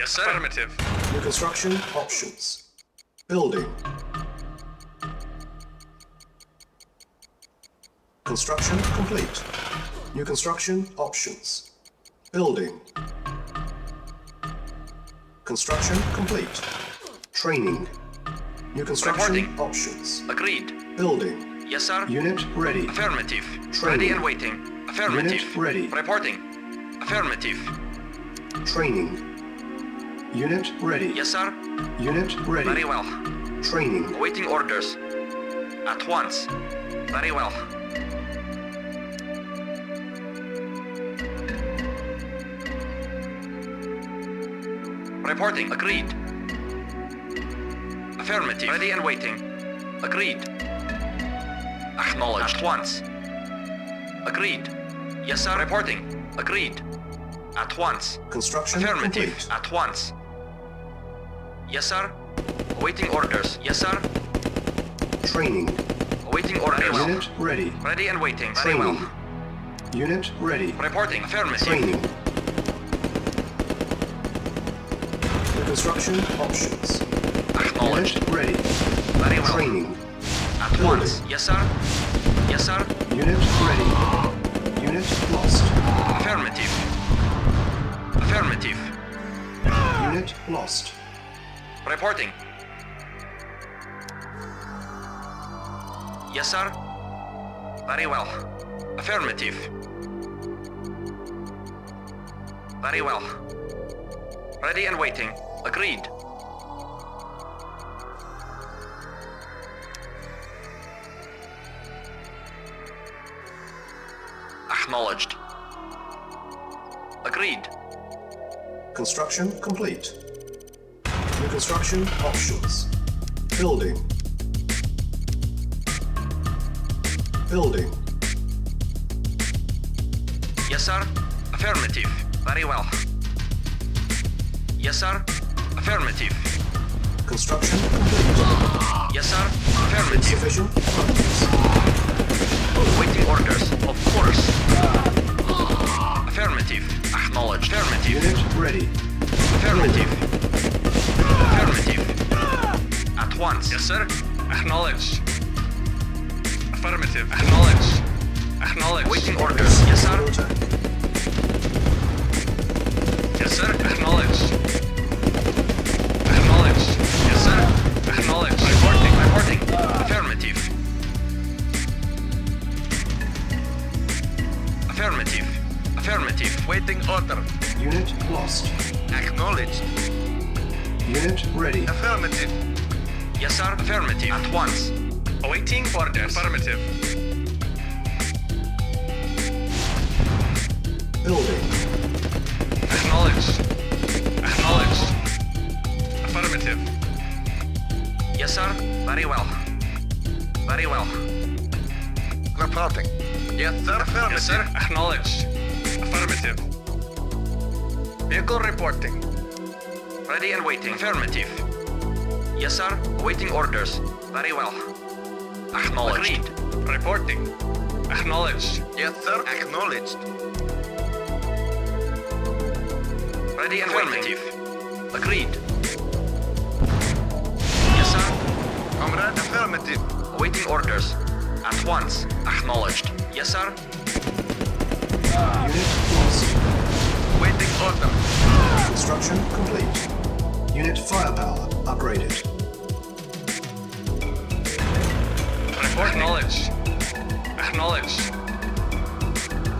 Yes, sir. Affirmative. New construction options. Building. Construction complete. New construction options. Building. Construction complete. Training. New construction Reporting. options. Agreed. Building. Yes, sir. Unit ready. Affirmative. Training. Ready and waiting. Affirmative. Unit ready. Reporting. Affirmative. Training. Unit ready. Yes, sir. Unit ready. Very well. Training. Awaiting orders. At once. Very well. Reporting. Agreed. Affirmative. Ready and waiting. Agreed. Acknowledged. At once. Agreed. Yes, sir. Reporting. Agreed. At once. Construction Affirmative. complete. At once. Yes, sir. Awaiting orders. Yes, sir. Training. Awaiting orders. Unit ready. Ready and waiting. Very Training. well. Unit ready. Reporting. Affirmative. Training. New construction options. Acknowledged. Unit ready. Very well. Training. At once. Yes, sir. Yes, sir. Unit ready. Unit lost. Affirmative. Affirmative. Unit lost. Reporting. Yes, sir. Very well. Affirmative. Very well. Ready and waiting. Agreed. Acknowledged. Agreed. Construction complete. New construction options. Building. Building. Yes, sir. Affirmative. Very well. Yes, sir. Affirmative. Construction complete. Yes, sir. Affirmative. Insufficient funds. Waiting orders. Of course. Affirmative. Acknowledged. Affirmative. Unit ready. Affirmative. Affirmative. At once. Yes, sir. Acknowledged. Affirmative. Acknowledged. Acknowledged. Waiting orders. Yes, sir. Attack. Yes, sir. Acknowledged. Acknowledged. Yes, sir. Acknowledged. Reporting. Reporting. Affirmative. Affirmative. Affirmative. Waiting order. Unit lost. Acknowledged. Unit ready. Affirmative. Yes, sir. Affirmative. At once. Awaiting order. Affirmative. Building. Acknowledged. Acknowledged. Affirmative. Yes, sir. Very well. Very well. Reporting. Yes, sir. Affirmative. Yes, sir. Acknowledged. Affirmative. Vehicle reporting. Ready and waiting. Affirmative. Yes, sir. Awaiting orders. Very well. Acknowledged. Agreed. Reporting. Acknowledged. Yes, sir. Acknowledged. Ready and waiting. Agreed. Yes, sir. Comrade, affirmative. Awaiting orders. At once. Acknowledged. Yes, sir. Unit lost. Waiting order. Construction complete. Unit firepower upgraded. Report. Acknowledged. Acknowledged.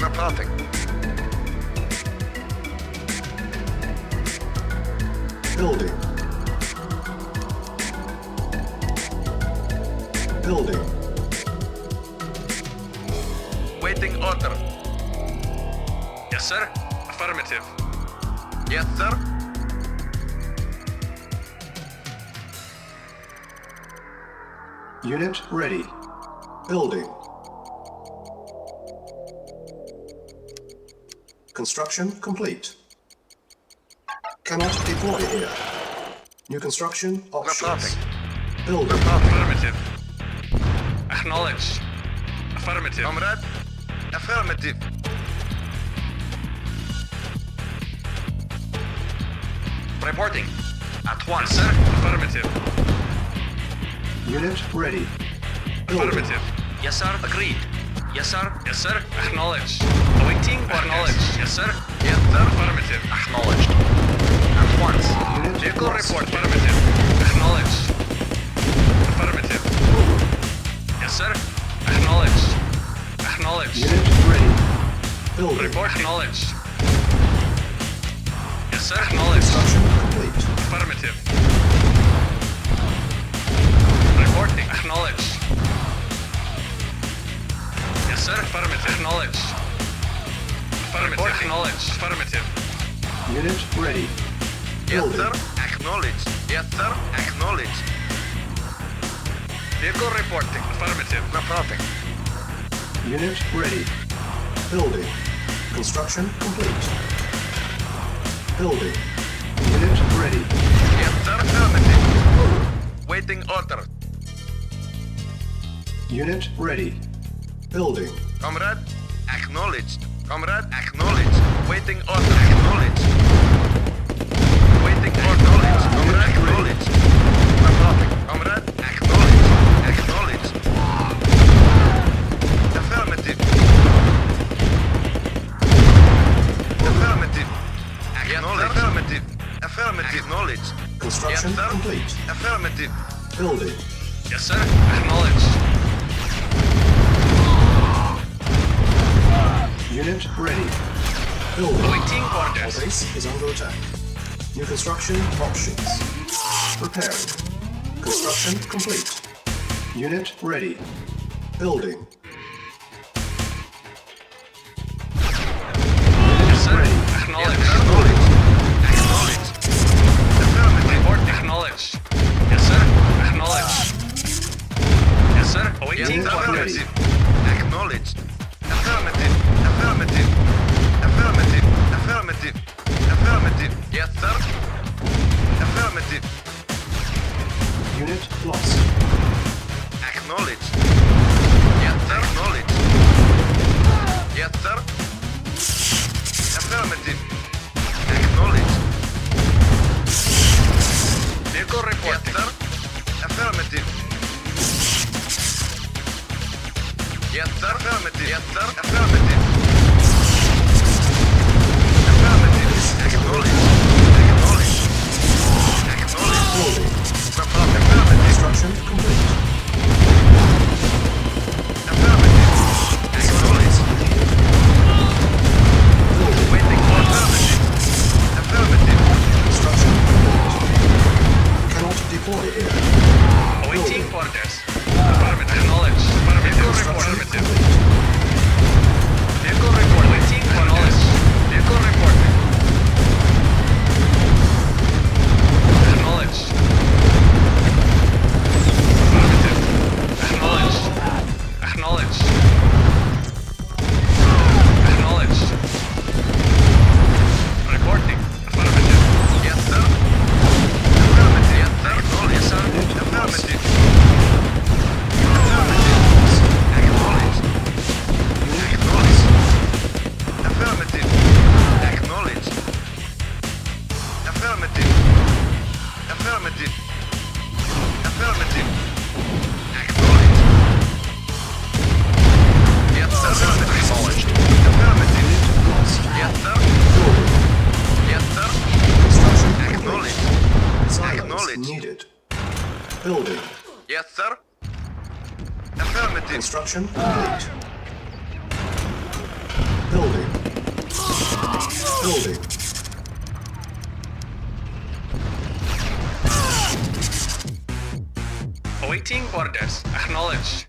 Reporting. Building. Building. Waiting order. Yes, sir. Affirmative. Yes, sir. Unit ready. Building. Construction complete. Cannot deploy here. New construction options. Building. Affirmative. Acknowledged. Affirmative. Comrade. Affirmative. Reporting. At once. Sir, affirmative. Unit ready. Building. Affirmative. Yes, sir. Agreed. Yes, sir. Yes, sir. Acknowledged. Awaiting orders. Yes, sir. Yes, sir. Affirmative. Acknowledged. At once. Unit Vehicle lost. report. Affirmative. Acknowledged. Affirmative. Yes, sir. Acknowledged. Acknowledged. Unit ready. Building. Report acknowledged. Yes, sir. Acknowledged. Construction complete. Affirmative. Reporting. Acknowledged. Yes, sir. Affirmative. Acknowledged. Affirmative. Acknowledged. Affirmative. Unit ready. Yes, Building. sir. Acknowledged. Yes, sir. Acknowledged. Vehicle reporting. Affirmative. Reporting. Unit ready. Building. Construction complete. Building. Unit ready. Yes, sir. Affirmative. Waiting order. Unit ready. Building. Comrade, acknowledged. Comrade, acknowledged. Waiting order, acknowledged. Waiting order, acknowledged. Comrade, acknowledged. Reporting. Comrade, acknowledged. Acknowledged. Affirmative. Affirmative. Acknowledged. Affirmative. Affirmative. Acknowledged. Construction Yes, sir. complete. Affirmative. Building. Yes, sir. Acknowledged. Unit ready. Building. Awaiting Our orders. base is under attack. New construction options. Preparing. Construction complete. Unit ready. Building. Yes, sir. Ready. Acknowledged. Acknowledged. Acknowledged. Affirmative. Report acknowledged. Yes, sir. Acknowledged. Yes, sir. Awaiting Yes, orders. ready. Acknowledged. Affirmative. Affirmative. Affirmative. Affirmative. Affirmative. Yes, sir. Affirmative. Unit lost. Acknowledged. Yes, sir. Acknowledged. Yes, sir. Affirmative. Acknowledged. Vehicle Yes, reporting. sir. Affirmative. Yes, sir. Affirmative. Yes, sir. Affirmative. Affirmative. Acknowledged. Acknowledged. Acknowledged. Building. Affirmative. Construction complete. Affirmative. Acknowledged. Building. Waiting for affirmative. Affirmative. Construction complete. Cannot deploy here. Awaiting orders. Affirmative. Acknowledged. Vehicle report. Construction Affirmative. complete. Vehicle report. Waiting. Acknowledged. Vehicle reporting. Acknowledged. Affirmative. Acknowledged. Acknowledged. Acknowledged. Reporting. Affirmative. Yes, sir. Affirmative. Yes, sir. Acknowledged. Yes, sir. Affirmative. Affirmative. Acknowledged. Acknowledged. Affirmative. Acknowledged. Affirmative. Affirmative. Affirmative. Acknowledged. Yes, sir. Acknowledged. Affirmative. Lost. Yes, sir. Building. Yes, sir. Construction Acknowledged. complete. Silence Acknowledged. needed. Building. Yes, sir. Affirmative. Construction complete. Building. Building. Awaiting orders. Acknowledged.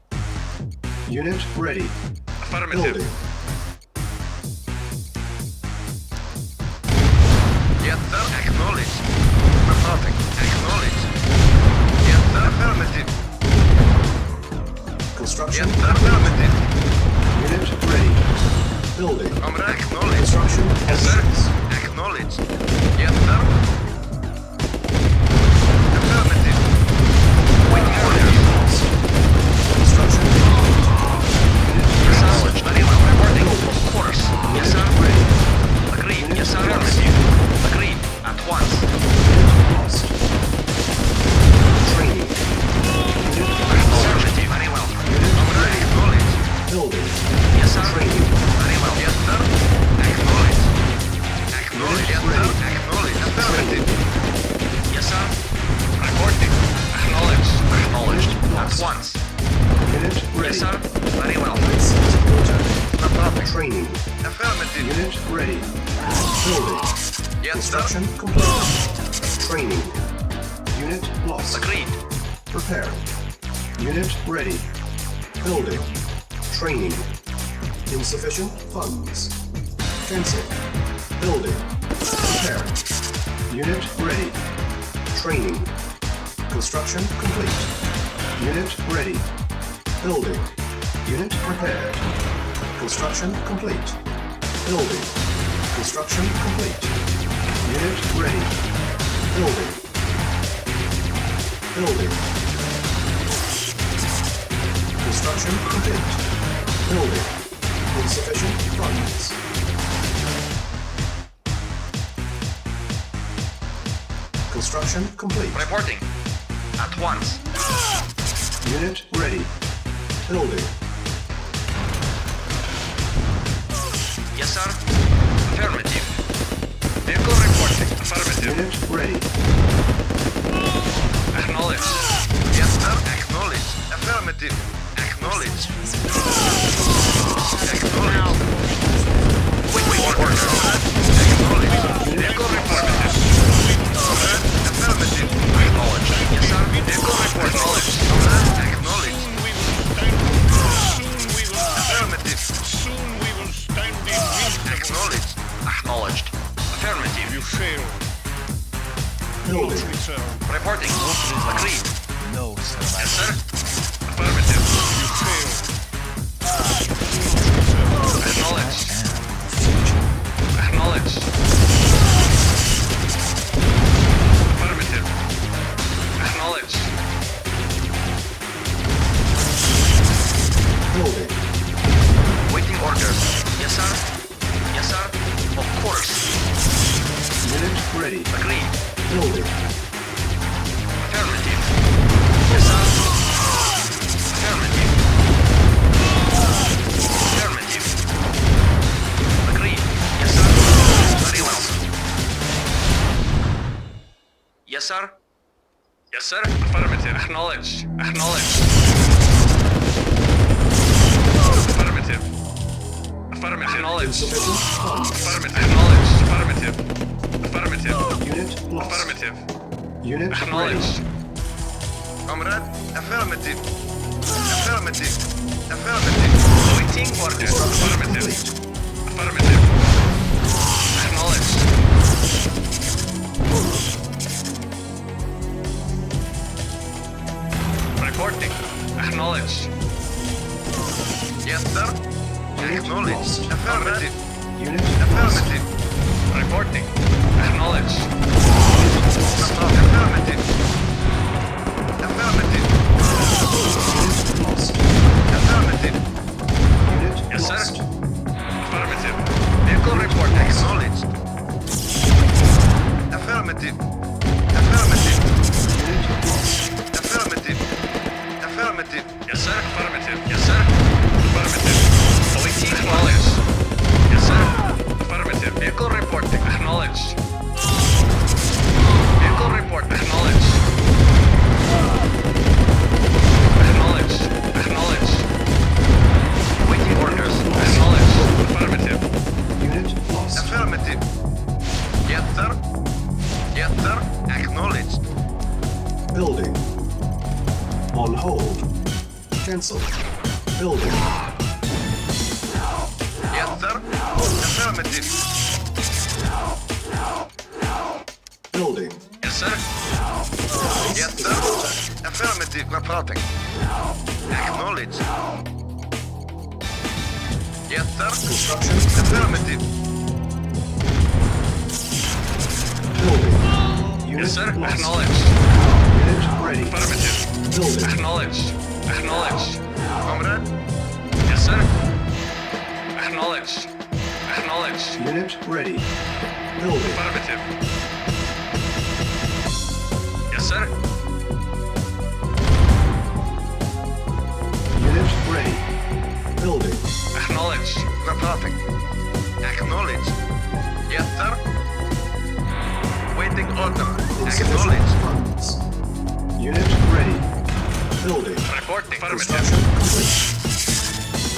Unit ready. Affirmative. Building. Yes, sir. Acknowledged. Reporting. Acknowledged. Yes, sir. Affirmative. Construction Yes, sir. Affirmative. unit ready. Building. Comrade. Acknowledged. Construction Yes, sir. options. Acknowledged. Yes, sir. Affirmative. Waiting orders. Construction complete. Acknowledged. Very well. Reporting. Of course. Yes, sir. Ready. Agreed. Yes, sir. Affirmative. Agreed. At once. At once. Unit ready. Yes, sir. Very well. Training. Affirmative. Unit ready. Building. Yes, sir. Construction complete. Training. Unit lost. Agreed. Prepare. Unit ready. Building. Training. Insufficient funds. Cancel. Building. Prepare. Unit ready. Training. Construction complete. Unit ready. Building. Unit prepared. Construction complete. Building. Construction complete. Unit ready. Building. Building. Construction complete. Building. Insufficient funds. Construction complete. Reporting. At once. Unit ready. Building. Yes, sir. Affirmative. Vehicle reporting. Affirmative. Unit ready. Acknowledge. Yes, sir. Acknowledge. Affirmative. Acknowledge. Acknowledge. Wait, order. Acknowledge. Vehicle affirmative. Affirmative. Acknowledge. Yes, sir. Vehicle report. Acknowledge. Acknowledge. Affirmative. Acknowledged. Acknowledged. Affirmative. You failed. Building. Not return. Reporting. Agreed. No survival. Yes, sir. Affirmative. You failed. Acknowledged. Acknowledged. Affirmative. Acknowledged. Building. Waiting orders. Yes, sir. Yes, sir. Of course. Unit ready. Agreed. Building. Affirmative. Yes, sir. Affirmative. Affirmative. Agreed. Yes, sir. Very well. Yes, sir. Yes, sir. Affirmative. Acknowledged. Acknowledged. Affirmative. Affirmative. Acknowledged. Insufficient funds. Affirmative. Acknowledged. Affirmative. Affirmative. Unit lost. Affirmative. Unit ready. Acknowledged. Comrade. Affirmative. Affirmative. Affirmative. Waiting orders. Construction Affirmative. complete. Affirmative. Acknowledged. Reporting. Acknowledged. Yes, sir. Unit Acknowledged. lost. Affirmative. Unit lost. Affirmative. Reporting. Acknowledged. Affirmative. Affirmative. Unit lost. Affirmative. Unit Yes, sir. lost. Affirmative. Vehicle report acknowledged. Affirmative. Affirmative. Unit lost. Affirmative. Affirmative. Yes, sir. Affirmative. Yes, sir. Affirmative. Awaiting acknowledged. Yes, sir. Affirmative. Vehicle reporting. Acknowledged. Vehicle report. Acknowledged. Acknowledged. Acknowledged. Waiting orders. Acknowledged. Affirmative. Unit lost. Affirmative. Yes, sir. Yes, sir. Acknowledged. Building. On hold. Cancel. Building. Yes, sir. Affirmative. Building. Yes, sir. Yes, sir. Affirmative. Reporting. Acknowledged. Yes, sir. Construction. Affirmative. Building. Unit Yes, sir. lost. Acknowledged. Unit ready. Affirmative. Building. Acknowledged. Acknowledged. Comrade. Yes, sir. Acknowledged. Acknowledged. Unit ready. Building. Affirmative. Yes, sir. Unit ready. Building. Acknowledged. Reporting. Acknowledged. Yes, sir. Waiting order. Insufficient Acknowledged. funds. Unit ready. Building. Reporting. Affirmative. Construction complete.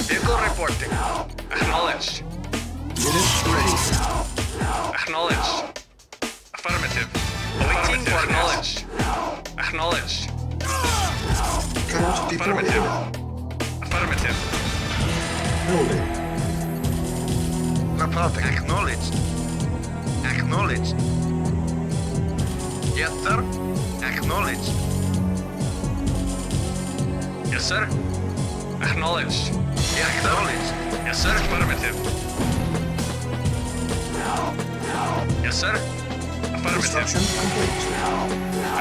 Vehicle reporting. Acknowledged. Unit ready. Acknowledged. Affirmative. Awaiting for acknowledged. Acknowledged. Cannot deploy Affirmative. here. Affirmative. Building. Reporting. Acknowledged. Acknowledged. Yes, sir. Acknowledged. Yes, sir. Acknowledged. Acknowledged. Yes, sir. Affirmative. Yes, sir. Affirmative. Construction complete.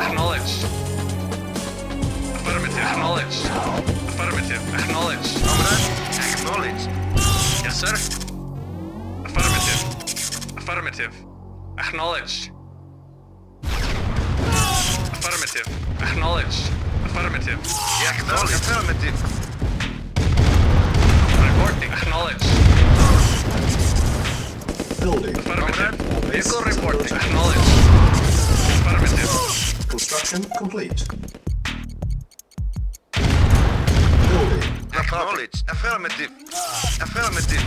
Acknowledged. Affirmative. Acknowledged. Affirmative. Acknowledged. Comrade. Acknowledged. Yes, sir. Affirmative. Affirmative. Acknowledged. Affirmative. Acknowledged. Affirmative. Acknowledged. Affirmative. Reporting. Acknowledged. Building. Affirmative. Vehicle reporting. Acknowledged. Affirmative. Construction complete. Building. Acknowledged. Affirmative. Affirmative.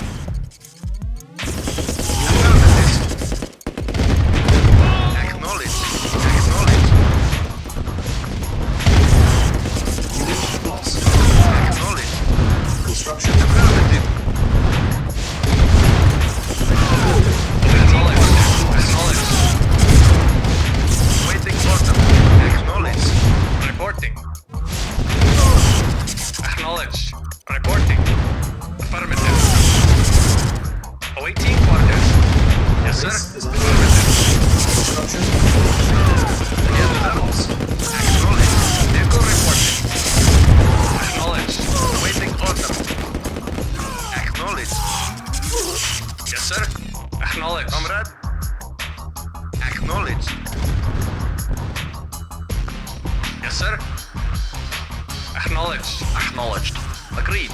Acknowledged. Acknowledged. Unit lost. Acknowledged. Construction Affirmative. building. Acknowledged. Acknowledged. Waiting order. Acknowledged. Reporting. Acknowledged. Reporting. Affirmative. Awaiting orders. Yes, sir. Base is under Affirmative. construction complete. Yes, sir. Lost. Acknowledged. Vehicle reporting. Acknowledged. Waiting order. Acknowledged. Yes, sir. Acknowledged. Comrade. Acknowledged. Yes, sir. Acknowledged. Acknowledged. Agreed.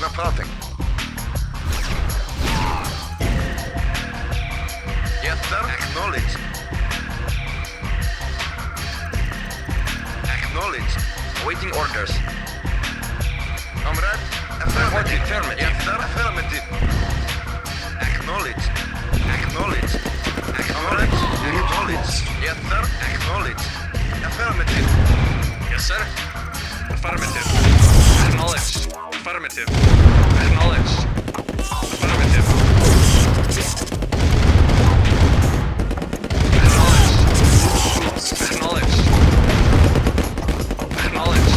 Reporting. Yes, sir. Acknowledged. Acknowledged. Awaiting orders. Comrade. Affirmative. Affirmative. Yes, sir. Affirmative. Acknowledged. Acknowledged. Acknowledged. Acknowledged. Yes, sir. Acknowledged. Affirmative. Yes, sir. Affirmative. Acknowledged. Affirmative. Acknowledged. Affirmative. Acknowledged. Acknowledged. Acknowledged.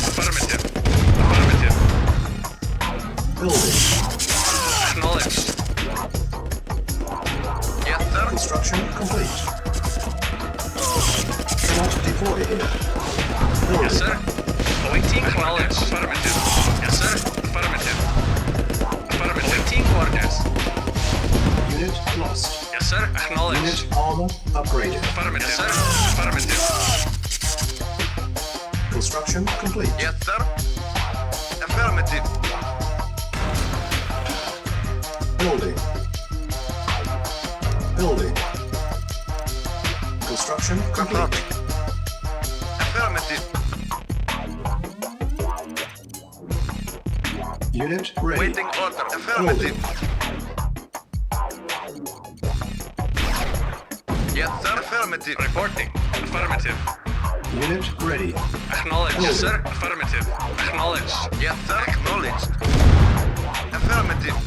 Affirmative. Affirmative. Building. Acknowledged. Yes, sir. Construction complete. Cannot deploy here. Building. Yes, sir. Awaiting acknowledged. Affirmative. Yes, sir. Affirmative. Affirmative. Awaiting orders. Unit lost. Yes, sir. Acknowledged. Unit armor upgraded. Affirmative. Yes, sir. Affirmative. Construction complete. Yes, sir. Affirmative. Building. Building. Construction complete. Affirmative. Unit ready. Waiting order. Affirmative. Yes, sir. Affirmative. Reporting. Affirmative. Unit ready. Acknowledged. Yes, sir. Affirmative. Acknowledged. Yes, sir. Acknowledged. Affirmative.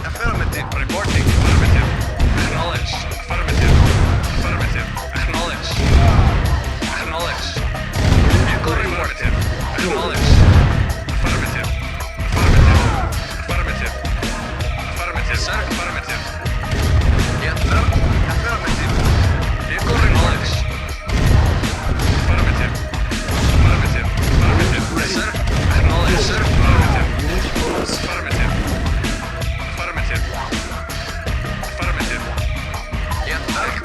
Affirmative. Reporting. Affirmative. Acknowledged. Affirmative. Affirmative. Acknowledged. Acknowledged. Vehicle affirmative. Acknowledged. Affirmative. Affirmative. Affirmative. Affirmative. Sir. Affirmative. Yes, sir. Affirmative. Vehicle acknowledged. Affirmative. Affirmative. Affirmative. Yes, sir. Acknowledged, sir. Affirmative. Unit lost. Affirmative. Affirmative. Affirmative. Yes, sir.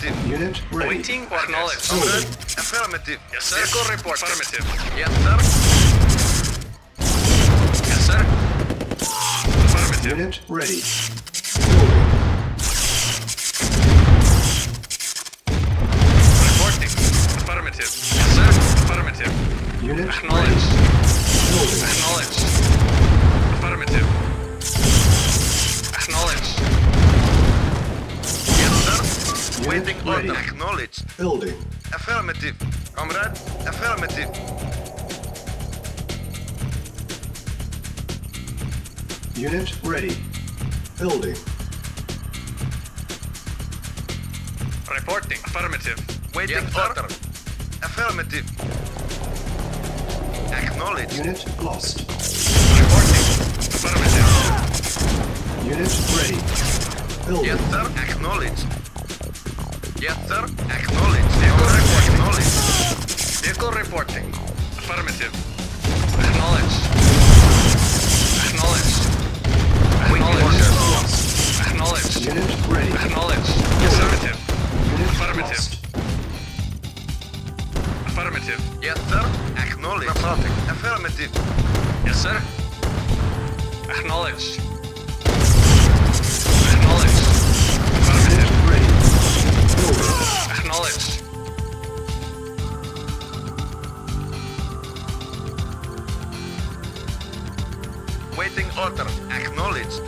Affirmative. Unit ready. Awaiting acknowledged. Comrade. Affirmative. Yes, sir. Vehicle report. Affirmative. Yes, sir. Yes, sir. Affirmative. Unit ready. Reporting. Affirmative. Yes, sir. Affirmative. Unit Acknowledged. Building. Acknowledged. Affirmative. Acknowledged. Yes, sir. Unit Waiting ready. order. Acknowledged. Building. Affirmative. Comrade. Affirmative. Unit ready. Building. Reporting. Affirmative. Waiting Yes, sir. order. Affirmative. Acknowledged. Unit lost. Reporting. Affirmative. Unit ready. Building. Yes, sir. Acknowledged. Yes, sir. Acknowledged. Vehicle report. Acknowledged. Vehicle reporting. Affirmative. Acknowledged. Acknowledged. Waiting Acknowledged. order. Lost. Acknowledged. Unit ready. Acknowledged. Affirmative. Unit Affirmative. lost. Affirmative. Yes, sir. Acknowledged. Affirmative. Yes, sir. Acknowledged. Acknowledged. Affirmative. Unit ready. Building. Acknowledged. Waiting order. Acknowledged.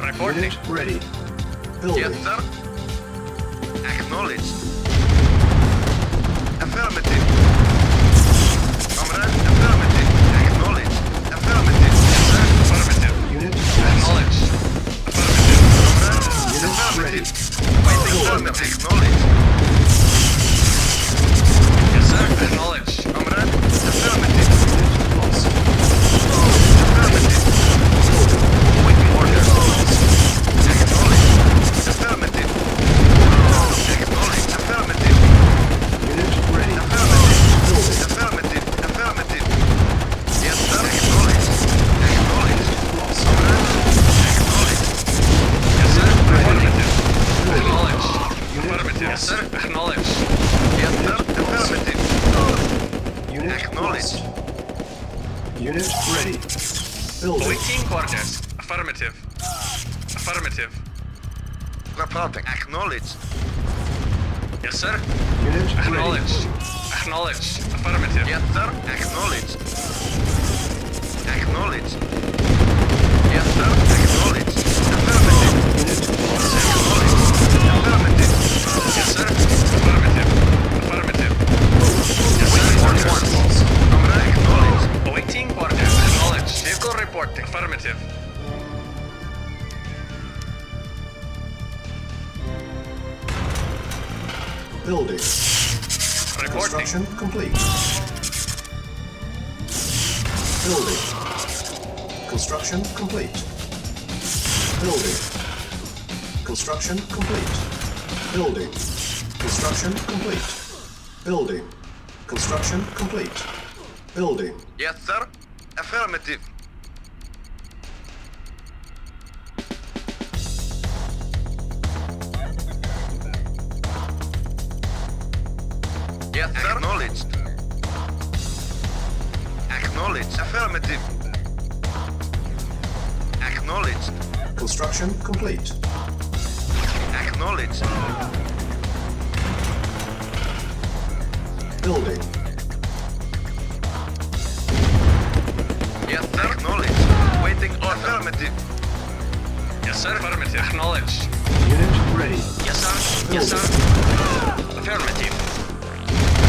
Reporting. Unit ready. Building. Yes, sir. Acknowledged. Affirmative. Comrade. Affirmative. Acknowledged. Affirmative. Yes, sir. Affirmative. Unit Acknowledged. Affirmative. Comrade. Unit ready. Waiting order. Acknowledged. Yes, sir. Acknowledged. Comrade. Affirmative. Unit lost. Affirmative. Waiting order. Acknowledged. Affirmative. Acknowledged. Affirmative. Unit ready. Affirmative. Building. Affirmative. Affirmative. Yes, sir. Acknowledged. Acknowledged. Lost. Acknowledged. Yes, sir. Affirmative. Acknowledged. Unit Affirmative. Yes, sir. Acknowledged. Yes, sir. Affirmative. Unit Acknowledged. lost. Unit ready. Building. Awaiting orders. Affirmative. Affirmative. Reporting. Acknowledged. Yes, sir. Unit ready. Acknowledged. Acknowledged. Affirmative. Yes, sir. Acknowledged. Acknowledged. Yes, sir. Acknowledged. Affirmative. Unit lost. Acknowledged. Affirmative. Yes, sir. Affirmative. Affirmative. Yes, sir. Orders. Lost. Comrade. Acknowledged. Awaiting orders. Acknowledged. Vehicle reporting. Affirmative. Building. Reporting. Construction complete. Building. Construction complete. Building. Construction complete. Building. Construction complete. Building. Construction complete. Building. Yes, sir. Affirmative. Yes, sir. Acknowledged. Acknowledged. Affirmative. Acknowledged. Construction complete. Acknowledged. Building. Yes, sir. Acknowledged. Waiting order. Affirmative. Yes, sir. Affirmative. Acknowledged. Unit ready. Yes, sir. Yes, sir. Affirmative.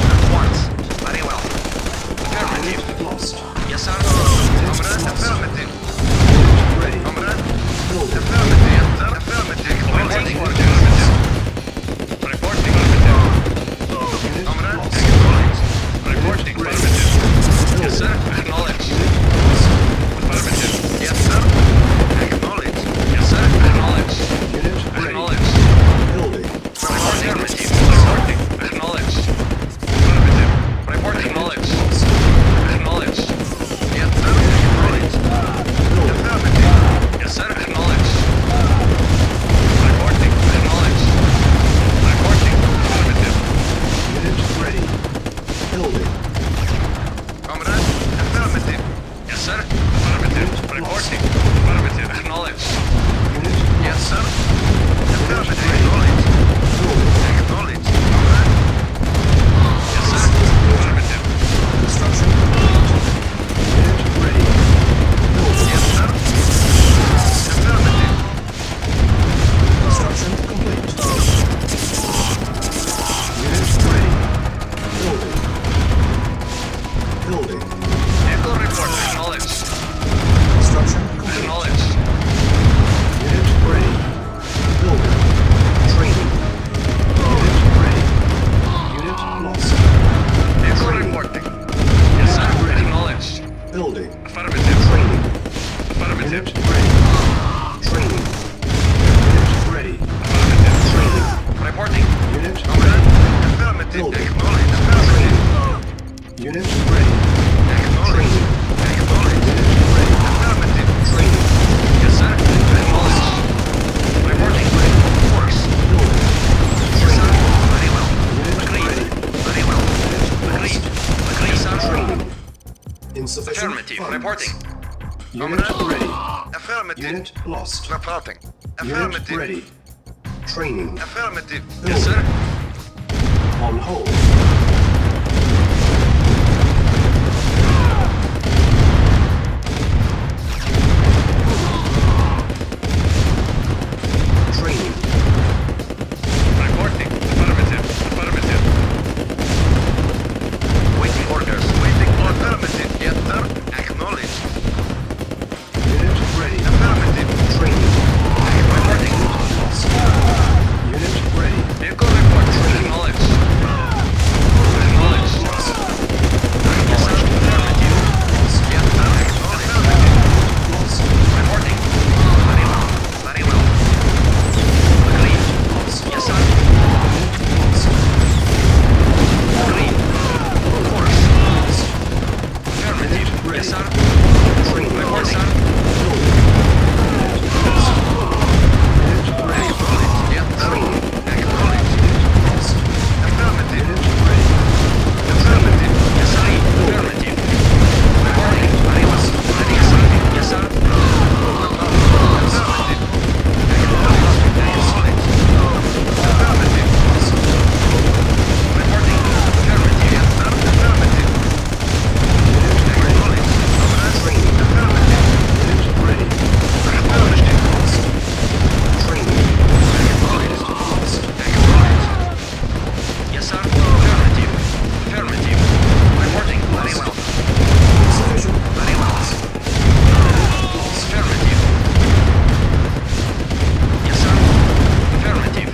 At once. Very well. Affirmative. Unit lost. Yes, sir. Comrade. Affirmative. Unit ready. Comrade. Building. Affirmative. Yes, sir. Affirmative. Awaiting Acknowledged. orders. Reporting. Affirmative. Unit Comrade. lost. Acknowledged. Reporting. Ready. Affirmative. Yes, sir. Acknowledged. Affirmative. Yes, sir. Acknowledged. Yes, sir. Acknowledged. Unit ready. Acknowledged. Building. Affirmative. Reporting. Acknowledged. Affirmative. Reporting. Acknowledged. Acknowledged. Yes, sir. Acknowledged. Affirmative. Unit ready. Training. Unit ready. Training. Reporting. Unit Okay. ready. Affirmative. Building. Acknowledged. Affirmative. Unit ready. Acknowledged. Training. Acknowledged. Unit ready. Affirmative. Training. Yes, sir. Acknowledged. Reporting. Force. Building. Yes, sir. Very well. Unit Agreed. ready. Very well. Unit Agreed. lost. Agreed, sir. Training. Insufficient Affirmative. funds. Reporting. Unit ready. Affirmative. Unit lost. Reporting. Unit Affirmative. ready. Training. Affirmative. Building. Yes, sir. On hold. Training. Reporting. Affirmative. Affirmative. Waiting orders. Waiting orders. Affirmative. Yes, sir. Acknowledged. Unit ready. Affirmative. Training. Reporting. Lost. Unit ready. Vehicle report. Acknowledged. Acknowledged. Lost. Acknowledged. Affirmative. Yes, sir. Affirmative. Lost. Reporting. Very well. Very well. Agreed. Lost. Yes, sir. Lost. Agreed. Course. Lost. Affirmative. Ready. Yes, sir. Training. Report, sir. Building. Lost. Unit ready. Acknowledged. Yes, sir. Training. Acknowledged. Lost. Affirmative. Unit ready. Affirmative. Yes, sir. Affirmative. Reporting. Very well. Ready, yes, sir. Yes, sir. Affirmative. Acknowledged. Acknowledged. Affirmative. Reporting. Affirmative. Yes, sir. Affirmative. Acknowledged. Training. Affirmative. Unit ready. Acknowledged. Lost. Training. Acknowledged. Lost. Acknowledged. Yes, sir. Affirmative. Affirmative. Reporting. Very well. Insufficient. Very well. Lost. Affirmative. Yes, sir. Affirmative.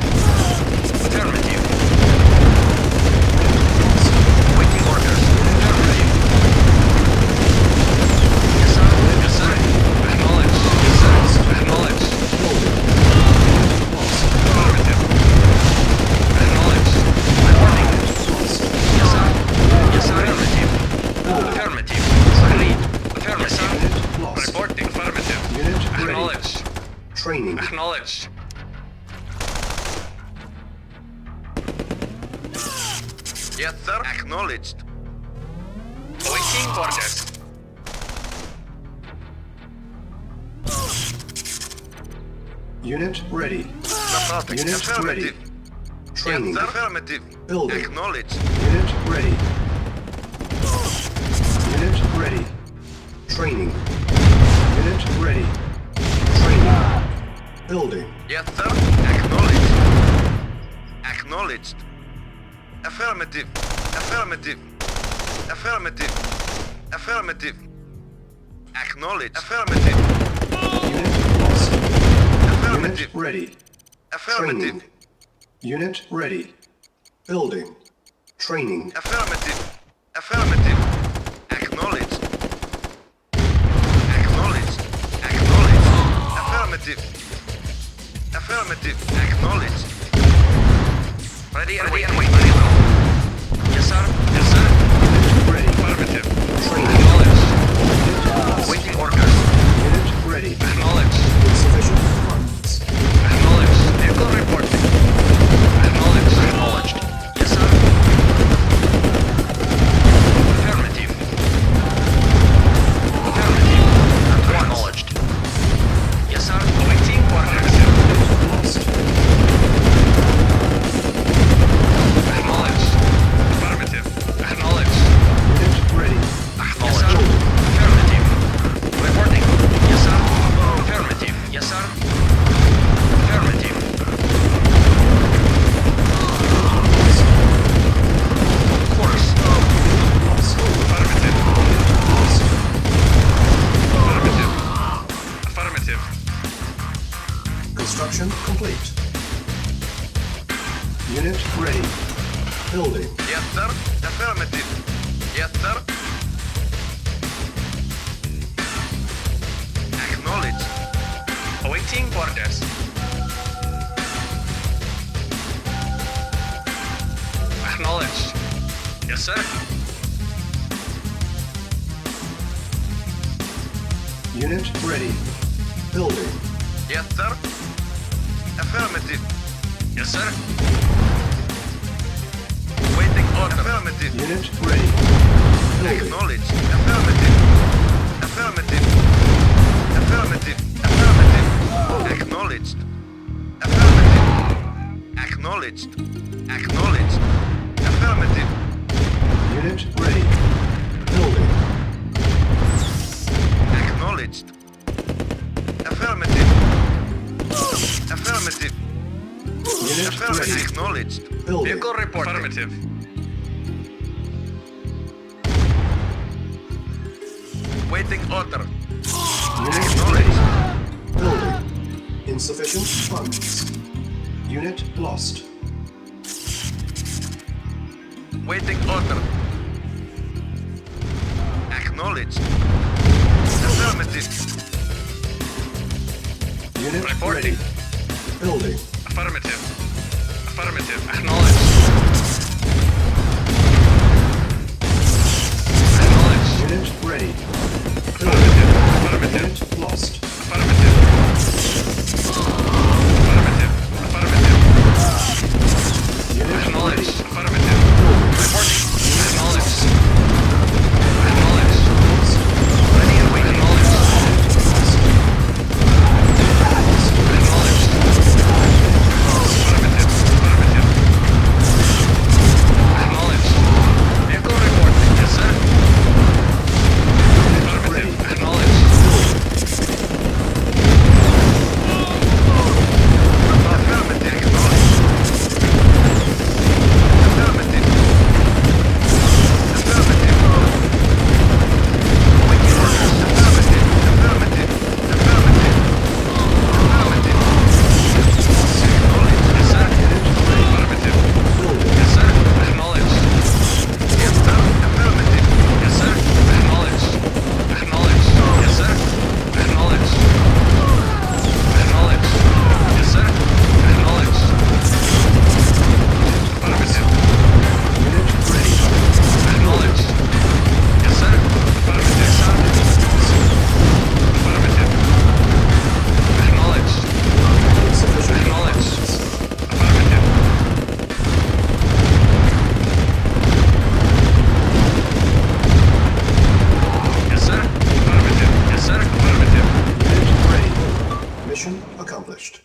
Affirmative. Waiting orders. Affirmative. Yes, sir. Yes, sir. Acknowledged. Yes, sir. Acknowledged. Building. Lost. Affirmative. Acknowledged. Reporting. Lost. Yes, sir. Yes, sir. Affirmative. Affirmative. Agreed. Affirmative. Unit lost. Reporting. Affirmative. Unit ready. Acknowledged. Training. Acknowledged. Yes, sir. Acknowledged. Awaiting orders. Unit ready. Reporting. Unit Affirmative. ready. Training. Yes, sir. Affirmative. Building. Acknowledged. Unit ready. Unit ready. Training. Unit ready. Training. Building. Yes, sir. Acknowledged. Acknowledged. Affirmative. Affirmative. Affirmative. Affirmative. Acknowledged. Affirmative. Unit lost. Affirmative. Unit ready. Affirmative. Training. Unit ready. Building. Training. Affirmative. Affirmative. Acknowledged. Acknowledged. Acknowledged. Affirmative. Affirmative. Acknowledged. Ready and waiting. Very well. Yes, sir. Yes, sir. Unit ready. Affirmative. Training. Acknowledged. Unit lost. Waiting orders. Unit ready. Acknowledged. Insufficient funds. Acknowledged. Vehicle reporting. Acknowledged. Acknowledged. Yes, sir. Affirmative. Affirmative. Acknowledged. Yes, sir. Awaiting orders. Lost. Acknowledged. Affirmative. Acknowledged. Unit ready. Yes, sir. Affirmative. Reporting. Yes, sir. Affirmative. Yes, sir. Affirmative. Course. Lost. Affirmative. Lost. Affirmative. Affirmative. Construction complete. Unit ready. Building. Yes, sir. Affirmative. Yes, sir. Acknowledged. Awaiting orders. Acknowledged. Yes, sir. Unit ready. Building. Yes, sir. Affirmative. Yes, sir. Waiting order. Affirmative. Unit ready. Building. Acknowledged. Affirmative. Affirmative. Affirmative. Affirmative. Acknowledged. Affirmative. Acknowledged. Acknowledged. Affirmative. Unit ready. Building. Acknowledged. Affirmative. Affirmative. Unit Affirmative. ready. Acknowledged. Building. Vehicle report. Affirmative. Waiting order. Unit Acknowledged. ready. Building. Insufficient funds. Unit lost. Waiting order. Acknowledged. Affirmative. Unit Reporting. ready. Building. Affirmative. Affirmative. Acknowledged. Acknowledged. Unit ready. Affirmative. Affirmative. Unit lost. Affirmative. Affirmative. Affirmative. Unit Acknowledged. ready. Affirmative. Reporting. Acknowledged. Acknowledged. Ready and waiting. Acknowledged. Acknowledged. Affirmative. Affirmative. Acknowledged. Vehicle reporting. Yes, sir. Affirmative. Acknowledged. Affirmative. Acknowledged. Affirmative. Affirmative. Waiting orders. Affirmative. Affirmative. Affirmative. Affirmative. Acknowledged. Yes, sir. Affirmative. Yes, sir. Acknowledged. Yes, sir. Affirmative. Yes, sir. Acknowledged. Acknowledged. Yes, sir. Acknowledged. Acknowledged. Yes, sir. Acknowledged. Affirmative. Unit ready. Acknowledged. Yes, sir. Affirmative, sir. Affirmative. Acknowledged. Insufficient Acknowledged. funds. Affirmative. Yes, sir. Affirmative. Yes, sir. Affirmative. Unit ready. Mission accomplished.